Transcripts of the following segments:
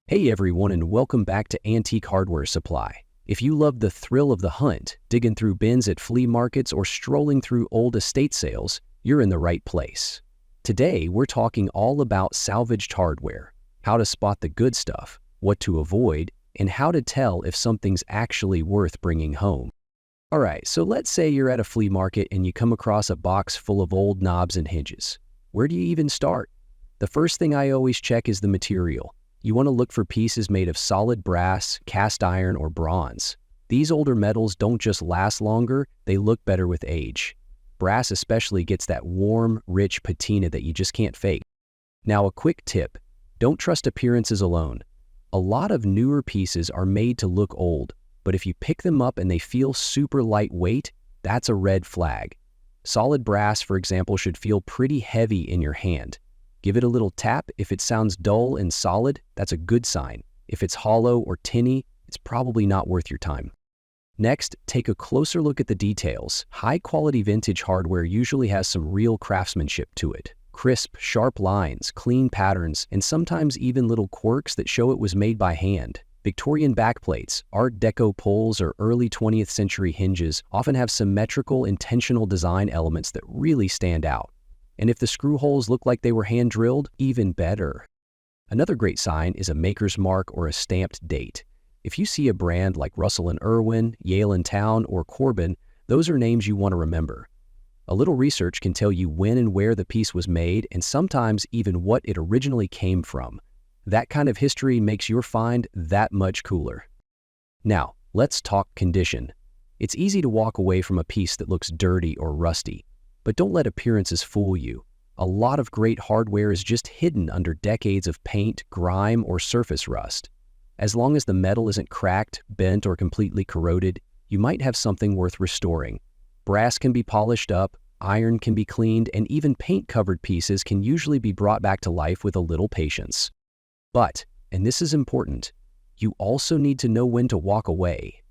Hey everyone, and welcome back to Antique Hardware Supply. If you love the thrill of the hunt, digging through bins at flea markets or strolling through old estate sales, you're in the right place. Today we're talking all about salvaged hardware, how to spot the good stuff, what to avoid, and how to tell if something's actually worth bringing home. Alright, so let's say you're at a flea market and you come across a box full of old knobs and hinges. Where do you even start? The first thing I always check is the material. You want to look for pieces made of solid brass, cast iron, or bronze. These older metals don't just last longer, they look better with age. Brass especially gets that warm, rich patina that you just can't fake. Now a quick tip, don't trust appearances alone. A lot of newer pieces are made to look old, but if you pick them up and they feel super lightweight, that's a red flag. Solid brass, for example, should feel pretty heavy in your hand. Give it a little tap. If it sounds dull and solid, that's a good sign. If it's hollow or tinny, it's probably not worth your time. Next, take a closer look at the details. High-quality vintage hardware usually has some real craftsmanship to it. Crisp, sharp lines, clean patterns, and sometimes even little quirks that show it was made by hand. Victorian backplates, Art Deco pulls, or early 20th century hinges often have symmetrical, intentional design elements that really stand out. And if the screw holes look like they were hand-drilled, even better. Another great sign is a maker's mark or a stamped date. If you see a brand like Russell & Irwin, Yale & Town, or Corbin, those are names you want to remember. A little research can tell you when and where the piece was made, and sometimes even what it originally came from. That kind of history makes your find that much cooler. Now, let's talk condition. It's easy to walk away from a piece that looks dirty or rusty. But don't let appearances fool you. A lot of great hardware is just hidden under decades of paint, grime, or surface rust. As long as the metal isn't cracked, bent, or completely corroded, you might have something worth restoring. Brass can be polished up, iron can be cleaned, and even paint-covered pieces can usually be brought back to life with a little patience. But, and this is important, you also need to know when to walk away.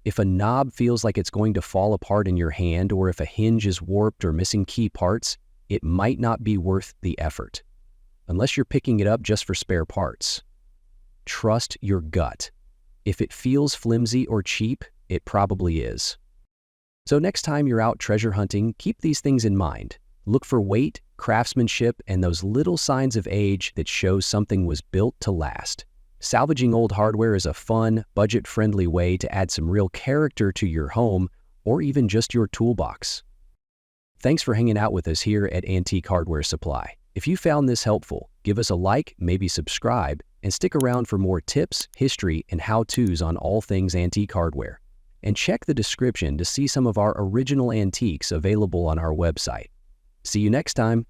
If a knob feels like it's going to fall apart in your hand, or if a hinge is warped or missing key parts, it might not be worth the effort, unless you're picking it up just for spare parts. Trust your gut. If it feels flimsy or cheap, it probably is. So next time you're out treasure hunting, keep these things in mind. Look for weight, craftsmanship, and those little signs of age that show something was built to last. Salvaging old hardware is a fun, budget-friendly way to add some real character to your home or even just your toolbox. Thanks for hanging out with us here at Antique Hardware Supply. If you found this helpful, give us a like, maybe subscribe, and stick around for more tips, history, and how-tos on all things antique hardware. And check the description to see some of our original antiques available on our website. See you next time.